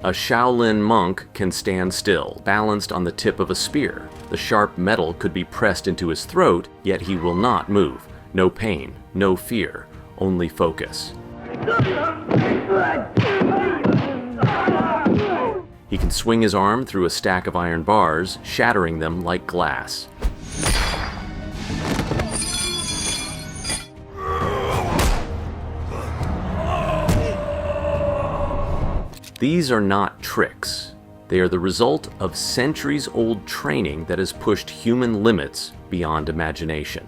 A Shaolin monk can stand still, balanced on the tip of a spear. The sharp metal could be pressed into his throat, yet he will not move. No pain, no fear, only focus. He can swing his arm through a stack of iron bars, shattering them like glass. These are not tricks. They are the result of centuries-old training that has pushed human limits beyond imagination.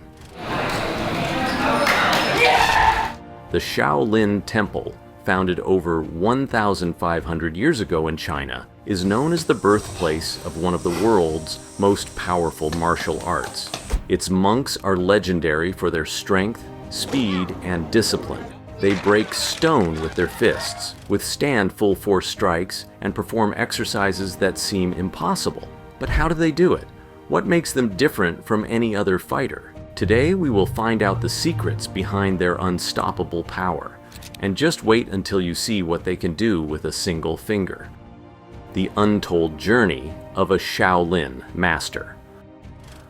The Shaolin Temple, founded over 1,500 years ago in China, is known as the birthplace of one of the world's most powerful martial arts. Its monks are legendary for their strength, speed, and discipline. They break stone with their fists, withstand full-force strikes, and perform exercises that seem impossible. But how do they do it? What makes them different from any other fighter? Today we will find out the secrets behind their unstoppable power. And just wait until you see what they can do with a single finger. The untold journey of a Shaolin master.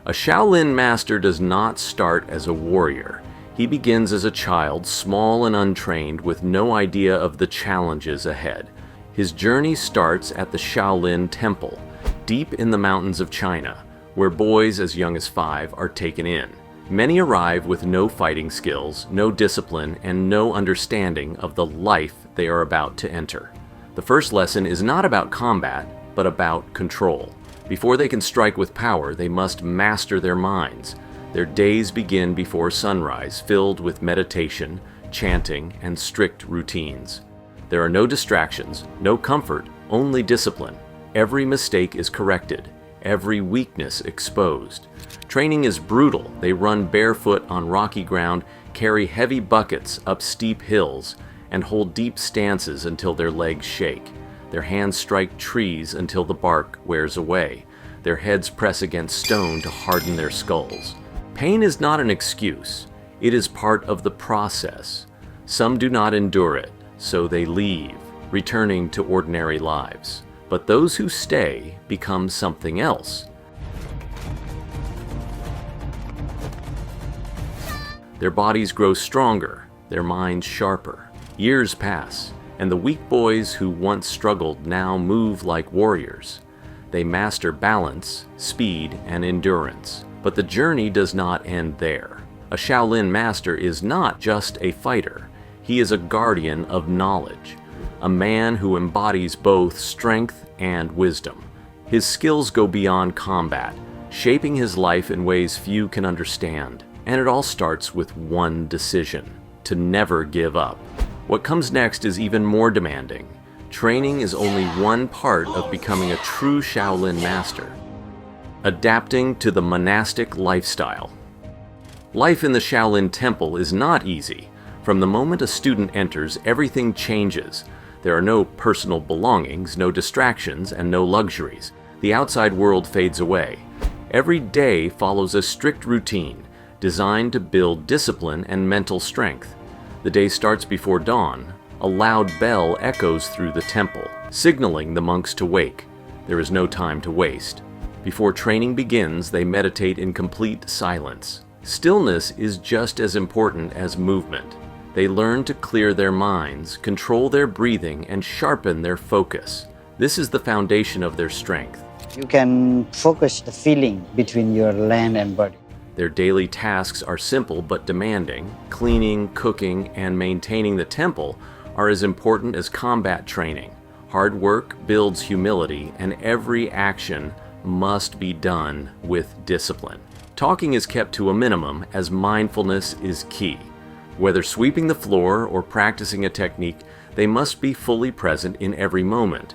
A Shaolin master does not start as a warrior. He begins as a child, small and untrained, with no idea of the challenges ahead. His journey starts at the Shaolin Temple, deep in the mountains of China, where boys as young as 5 are taken in. Many arrive with no fighting skills, no discipline, and no understanding of the life they are about to enter. The first lesson is not about combat, but about control. Before they can strike with power, they must master their minds. Their days begin before sunrise, filled with meditation, chanting, and strict routines. There are no distractions, no comfort, only discipline. Every mistake is corrected, every weakness exposed. Training is brutal. They run barefoot on rocky ground, carry heavy buckets up steep hills, and hold deep stances until their legs shake. Their hands strike trees until the bark wears away. Their heads press against stone to harden their skulls. Pain is not an excuse. It is part of the process. Some do not endure it, so they leave, returning to ordinary lives. But those who stay become something else. Their bodies grow stronger, their minds sharper. Years pass, and the weak boys who once struggled now move like warriors. They master balance, speed, and endurance. But the journey does not end there. A Shaolin master is not just a fighter. He is a guardian of knowledge, a man who embodies both strength and wisdom. His skills go beyond combat, shaping his life in ways few can understand. And it all starts with one decision: to never give up. What comes next is even more demanding. Training is only one part of becoming a true Shaolin master. Adapting to the monastic lifestyle. Life in the Shaolin Temple is not easy. From the moment a student enters, everything changes. There are no personal belongings, no distractions, and no luxuries. The outside world fades away. Every day follows a strict routine, designed to build discipline and mental strength. The day starts before dawn. A loud bell echoes through the temple, signaling the monks to wake. There is no time to waste. Before training begins, they meditate in complete silence. Stillness is just as important as movement. They learn to clear their minds, control their breathing, and sharpen their focus. This is the foundation of their strength. You can focus the feeling between your land and body. Their daily tasks are simple but demanding. Cleaning, cooking, and maintaining the temple are as important as combat training. Hard work builds humility, and every action must be done with discipline. Talking is kept to a minimum, as mindfulness is key. Whether sweeping the floor or practicing a technique, they must be fully present in every moment.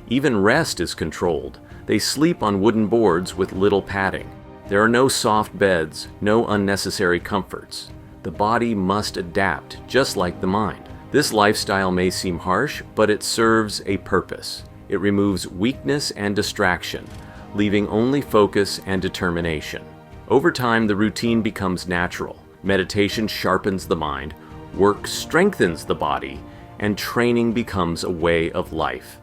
Even rest is controlled. They sleep on wooden boards with little padding. There are no soft beds, no unnecessary comforts. The body must adapt, just like the mind. This lifestyle may seem harsh, but it serves a purpose. It removes weakness and distraction, leaving only focus and determination. Over time, the routine becomes natural. Meditation sharpens the mind, Work strengthens the body, and training becomes a way of life.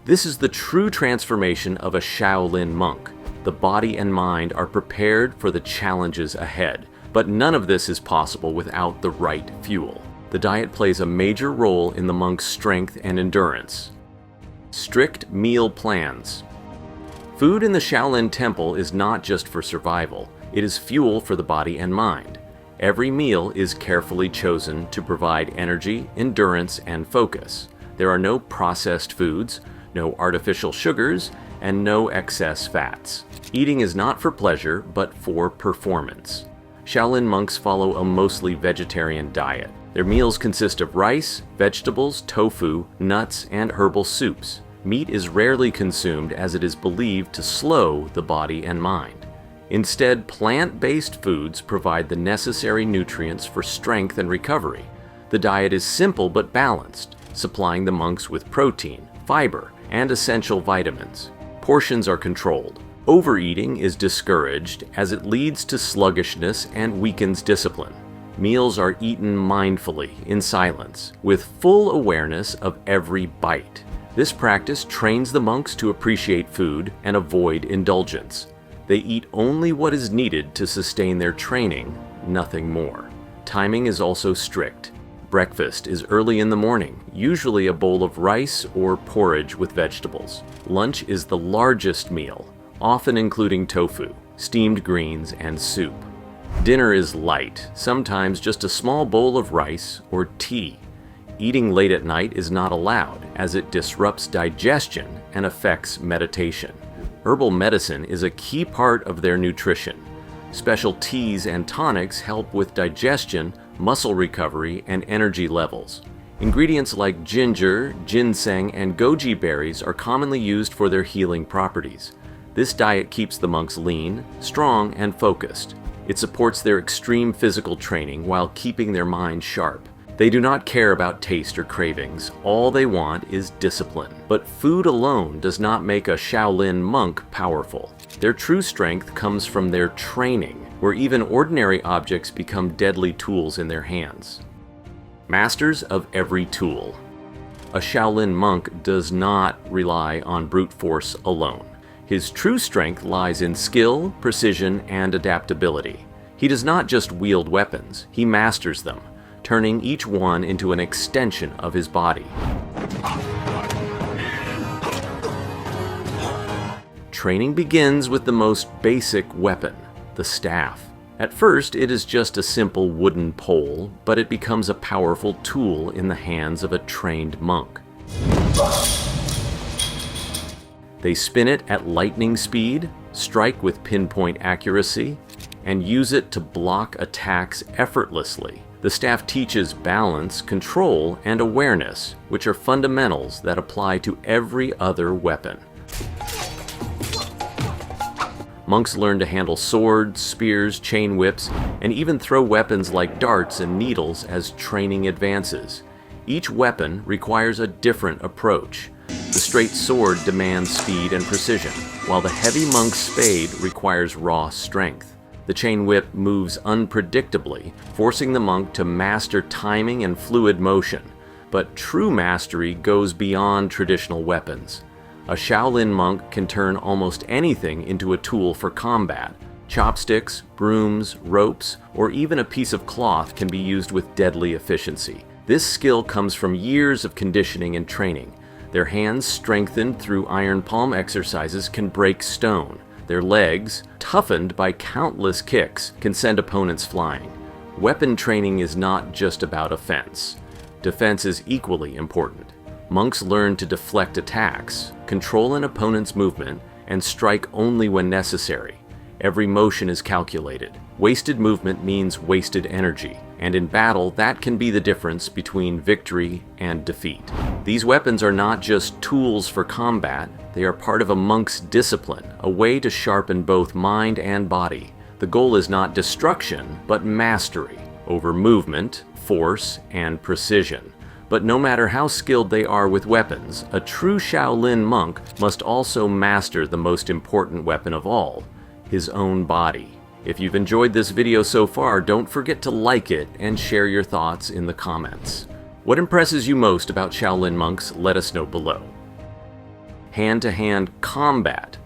This is the true transformation of a Shaolin monk. The body and mind are prepared for the challenges ahead, but none of this is possible without the right fuel. The diet plays a major role in the monk's strength and endurance. Strict meal plans. Food in the Shaolin Temple is not just for survival, it is fuel for the body and mind. Every meal is carefully chosen to provide energy, endurance, and focus. There are no processed foods, no artificial sugars, and no excess fats. Eating is not for pleasure, but for performance. Shaolin monks follow a mostly vegetarian diet. Their meals consist of rice, vegetables, tofu, nuts, and herbal soups. Meat is rarely consumed as it is believed to slow the body and mind. Instead, plant-based foods provide the necessary nutrients for strength and recovery. The diet is simple but balanced, supplying the monks with protein, fiber, and essential vitamins. Portions are controlled. Overeating is discouraged as it leads to sluggishness and weakens discipline. Meals are eaten mindfully, in silence, with full awareness of every bite. This practice trains the monks to appreciate food and avoid indulgence. They eat only what is needed to sustain their training, nothing more. Timing is also strict. Breakfast is early in the morning, usually a bowl of rice or porridge with vegetables. Lunch is the largest meal, often including tofu, steamed greens, and soup. Dinner is light, sometimes just a small bowl of rice or tea. Eating late at night is not allowed, as it disrupts digestion and affects meditation. Herbal medicine is a key part of their nutrition. Special teas and tonics help with digestion, muscle recovery, and energy levels. Ingredients like ginger, ginseng, and goji berries are commonly used for their healing properties. This diet keeps the monks lean, strong, and focused. It supports their extreme physical training while keeping their mind sharp. They do not care about taste or cravings. All they want is discipline. But food alone does not make a Shaolin monk powerful. Their true strength comes from their training, where even ordinary objects become deadly tools in their hands. Masters of every tool. A Shaolin monk does not rely on brute force alone. His true strength lies in skill, precision, and adaptability. He does not just wield weapons, he masters them, turning each one into an extension of his body. Training begins with the most basic weapon, the staff. At first, it is just a simple wooden pole, but it becomes a powerful tool in the hands of a trained monk. They spin it at lightning speed, strike with pinpoint accuracy, and use it to block attacks effortlessly. The staff teaches balance, control, and awareness, which are fundamentals that apply to every other weapon. Monks learn to handle swords, spears, chain whips, and even throw weapons like darts and needles as training advances. Each weapon requires a different approach. The straight sword demands speed and precision, while the heavy monk's spade requires raw strength. The chain whip moves unpredictably, forcing the monk to master timing and fluid motion. But true mastery goes beyond traditional weapons. A Shaolin monk can turn almost anything into a tool for combat. Chopsticks, brooms, ropes, or even a piece of cloth can be used with deadly efficiency. This skill comes from years of conditioning and training. Their hands, strengthened through iron palm exercises, can break stone. Their legs, toughened by countless kicks, can send opponents flying. Weapon training is not just about offense. Defense is equally important. Monks learn to deflect attacks, control an opponent's movement, and strike only when necessary. Every motion is calculated. Wasted movement means wasted energy, and in battle, that can be the difference between victory and defeat. These weapons are not just tools for combat, they are part of a monk's discipline, a way to sharpen both mind and body. The goal is not destruction, but mastery over movement, force, and precision. But no matter how skilled they are with weapons, a true Shaolin monk must also master the most important weapon of all, his own body. If you've enjoyed this video so far, don't forget to like it and share your thoughts in the comments. What impresses you most about Shaolin monks? Let us know below. Hand-to-hand combat.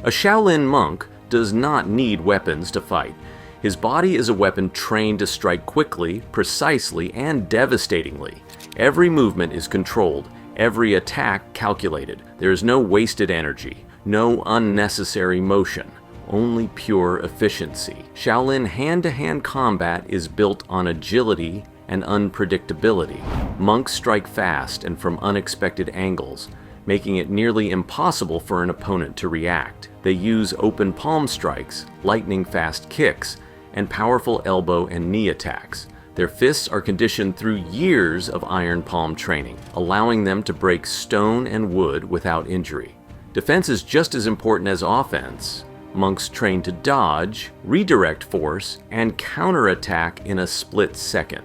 A Shaolin monk does not need weapons to fight. His body is a weapon trained to strike quickly, precisely, and devastatingly. Every movement is controlled, every attack calculated. There is no wasted energy, no unnecessary motion, only pure efficiency. Shaolin hand-to-hand combat is built on agility and unpredictability. Monks strike fast and from unexpected angles, making it nearly impossible for an opponent to react. They use open palm strikes, lightning-fast kicks, and powerful elbow and knee attacks. Their fists are conditioned through years of iron palm training, allowing them to break stone and wood without injury. Defense is just as important as offense. Monks train to dodge, redirect force, and counterattack in a split second.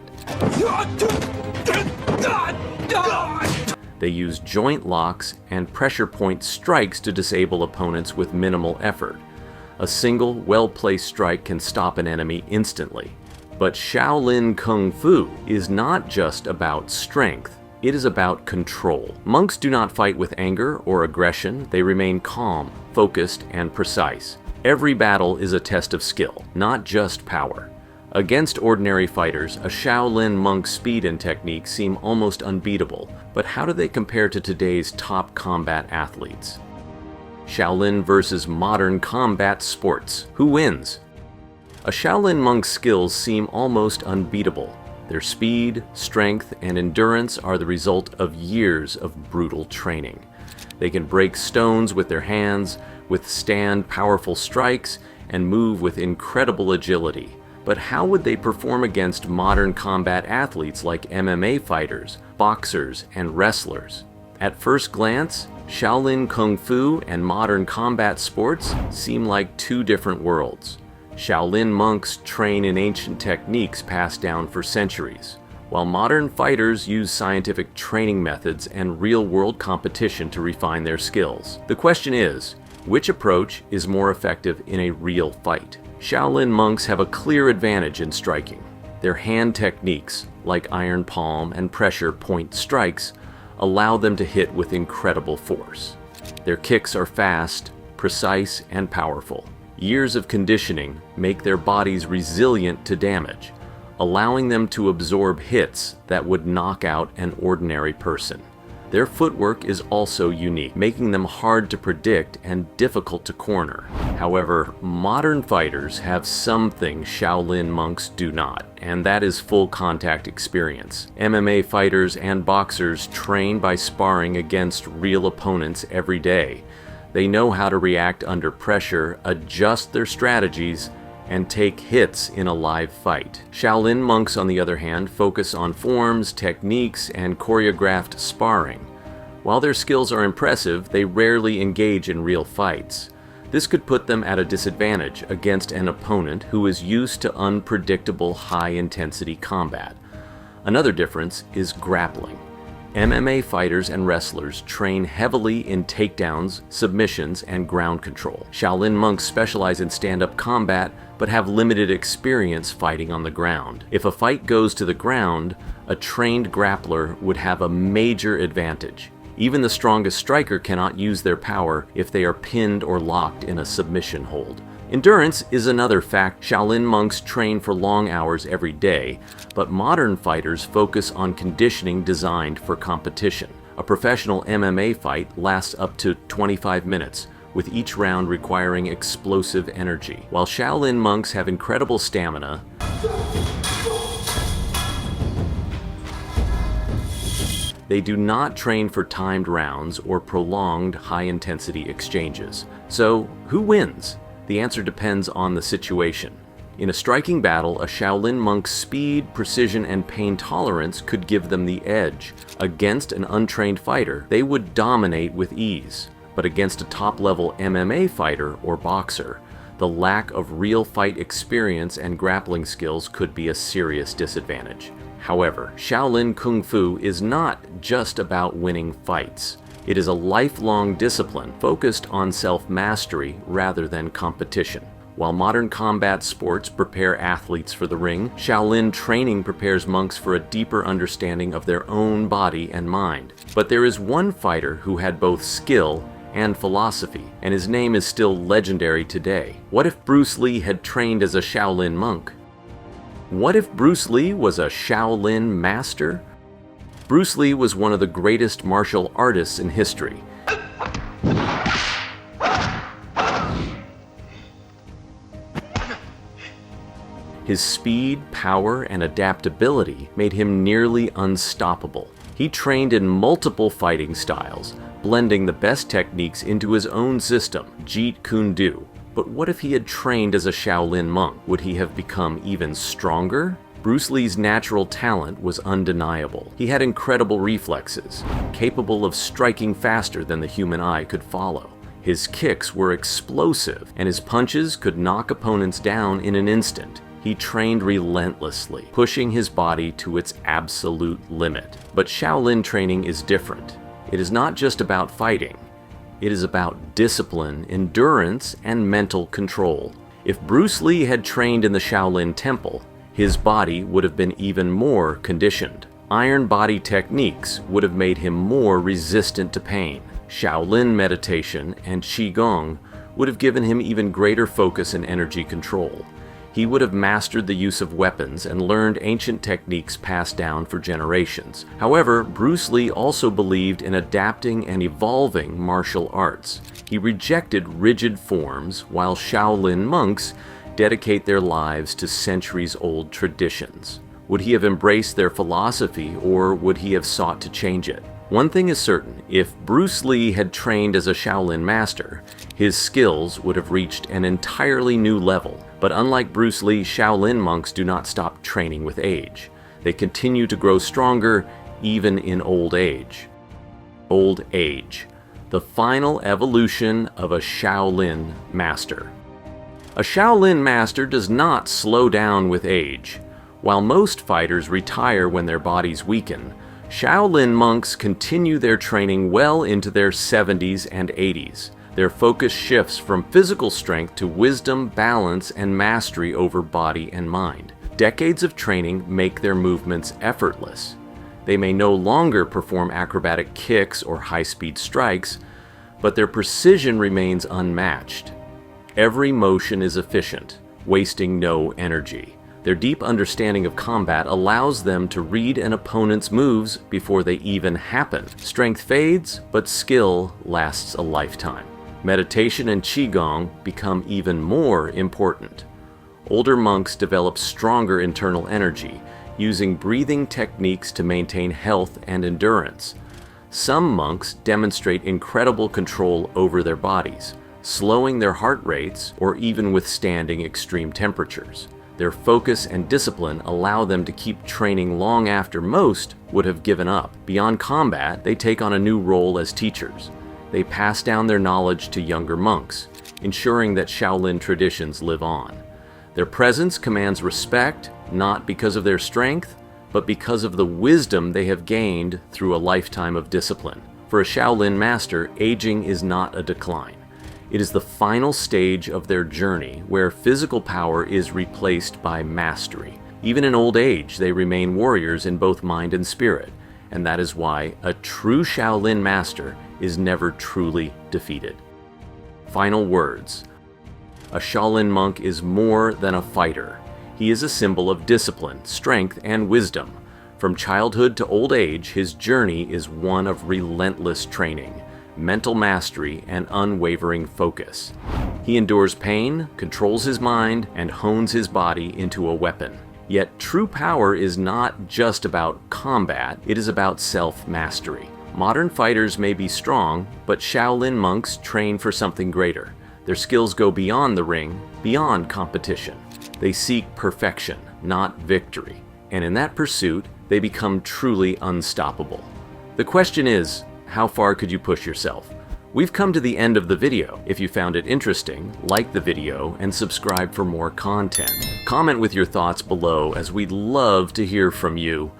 They use joint locks and pressure point strikes to disable opponents with minimal effort. A single, well-placed strike can stop an enemy instantly. But Shaolin Kung Fu is not just about strength, it is about control. Monks do not fight with anger or aggression, they remain calm, focused, and precise. Every battle is a test of skill, not just power. Against ordinary fighters, a Shaolin monk's speed and technique seem almost unbeatable, but how do they compare to today's top combat athletes? Shaolin versus modern combat sports. Who wins? A Shaolin monk's skills seem almost unbeatable. Their speed, strength, and endurance are the result of years of brutal training. They can break stones with their hands, withstand powerful strikes, and move with incredible agility. But how would they perform against modern combat athletes like MMA fighters, boxers, and wrestlers? At first glance, Shaolin Kung Fu and modern combat sports seem like two different worlds. Shaolin monks train in ancient techniques passed down for centuries, while modern fighters use scientific training methods and real-world competition to refine their skills. The question is, which approach is more effective in a real fight? Shaolin monks have a clear advantage in striking. Their hand techniques, like iron palm and pressure point strikes, allow them to hit with incredible force. Their kicks are fast, precise, and powerful. Years of conditioning make their bodies resilient to damage, allowing them to absorb hits that would knock out an ordinary person. Their footwork is also unique, making them hard to predict and difficult to corner. However, modern fighters have something Shaolin monks do not, and that is full contact experience. MMA fighters and boxers train by sparring against real opponents every day. They know how to react under pressure, adjust their strategies, and take hits in a live fight. Shaolin monks, on the other hand, focus on forms, techniques, and choreographed sparring. While their skills are impressive, they rarely engage in real fights. This could put them at a disadvantage against an opponent who is used to unpredictable, high-intensity combat. Another difference is grappling. MMA fighters and wrestlers train heavily in takedowns, submissions, and ground control. Shaolin monks specialize in stand-up combat, but have limited experience fighting on the ground. If a fight goes to the ground, a trained grappler would have a major advantage. Even the strongest striker cannot use their power if they are pinned or locked in a submission hold. Endurance is another fact. Shaolin monks train for long hours every day, but modern fighters focus on conditioning designed for competition. A professional MMA fight lasts up to 25 minutes, with each round requiring explosive energy. While Shaolin monks have incredible stamina, they do not train for timed rounds or prolonged high-intensity exchanges. So, who wins? The answer depends on the situation. In a striking battle, a Shaolin monk's speed, precision, and pain tolerance could give them the edge. Against an untrained fighter, they would dominate with ease. But against a top-level MMA fighter or boxer, the lack of real fight experience and grappling skills could be a serious disadvantage. However, Shaolin Kung Fu is not just about winning fights. It is a lifelong discipline focused on self-mastery rather than competition. While modern combat sports prepare athletes for the ring, Shaolin training prepares monks for a deeper understanding of their own body and mind. But there is one fighter who had both skill and philosophy, and his name is still legendary today. What if Bruce Lee had trained as a Shaolin monk? What if Bruce Lee was a Shaolin master? Bruce Lee was one of the greatest martial artists in history. His speed, power, and adaptability made him nearly unstoppable. He trained in multiple fighting styles, blending the best techniques into his own system, Jeet Kune Do. But what if he had trained as a Shaolin monk? Would he have become even stronger? Bruce Lee's natural talent was undeniable. He had incredible reflexes, capable of striking faster than the human eye could follow. His kicks were explosive, and his punches could knock opponents down in an instant. He trained relentlessly, pushing his body to its absolute limit. But Shaolin training is different. It is not just about fighting. It is about discipline, endurance, and mental control. If Bruce Lee had trained in the Shaolin Temple, his body would have been even more conditioned. Iron body techniques would have made him more resistant to pain. Shaolin meditation and Qigong would have given him even greater focus and energy control. He would have mastered the use of weapons and learned ancient techniques passed down for generations. However, Bruce Lee also believed in adapting and evolving martial arts. He rejected rigid forms, while Shaolin monks dedicate their lives to centuries-old traditions. Would he have embraced their philosophy, or would he have sought to change it? One thing is certain: if Bruce Lee had trained as a Shaolin master, his skills would have reached an entirely new level. But unlike Bruce Lee, Shaolin monks do not stop training with age. They continue to grow stronger even in old age. Old age, the final evolution of a Shaolin master. A Shaolin master does not slow down with age. While most fighters retire when their bodies weaken, Shaolin monks continue their training well into their 70s and 80s. Their focus shifts from physical strength to wisdom, balance, and mastery over body and mind. Decades of training make their movements effortless. They may no longer perform acrobatic kicks or high-speed strikes, but their precision remains unmatched. Every motion is efficient, wasting no energy. Their deep understanding of combat allows them to read an opponent's moves before they even happen. Strength fades, but skill lasts a lifetime. Meditation and Qigong become even more important. Older monks develop stronger internal energy, using breathing techniques to maintain health and endurance. Some monks demonstrate incredible control over their bodies, slowing their heart rates or even withstanding extreme temperatures. Their focus and discipline allow them to keep training long after most would have given up. Beyond combat, they take on a new role as teachers. They pass down their knowledge to younger monks, ensuring that Shaolin traditions live on. Their presence commands respect, not because of their strength, but because of the wisdom they have gained through a lifetime of discipline. For a Shaolin master, aging is not a decline. It is the final stage of their journey where physical power is replaced by mastery. Even in old age, they remain warriors in both mind and spirit, and that is why a true Shaolin master is never truly defeated. Final words. A Shaolin monk is more than a fighter. He is a symbol of discipline, strength, and wisdom. From childhood to old age, his journey is one of relentless training, mental mastery, and unwavering focus. He endures pain, controls his mind, and hones his body into a weapon. Yet true power is not just about combat, it is about self-mastery. Modern fighters may be strong, but Shaolin monks train for something greater. Their skills go beyond the ring, beyond competition. They seek perfection, not victory. And in that pursuit, they become truly unstoppable. The question is, how far could you push yourself? We've come to the end of the video. If you found it interesting, like the video and subscribe for more content. Comment with your thoughts below, as we'd love to hear from you.